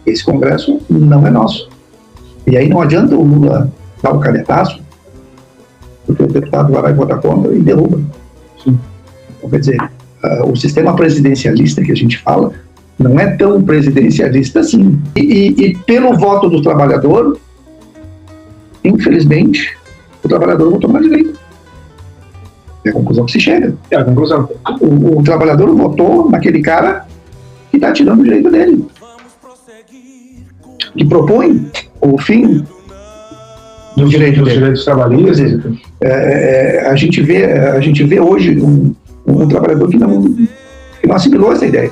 esse Congresso não é nosso. E aí não adianta o Lula dar o canetaço, porque o deputado vai votar contra e derruba. Sim. Então, quer dizer, o sistema presidencialista que a gente fala não é tão presidencialista assim. E pelo voto do trabalhador, infelizmente, o trabalhador votou na direita. É a conclusão que se chega. É a conclusão. O trabalhador votou naquele cara que está tirando o direito dele, que propõe o fim do direito dos dele. direitos trabalhistas. A gente vê hoje um trabalhador que não assimilou essa ideia.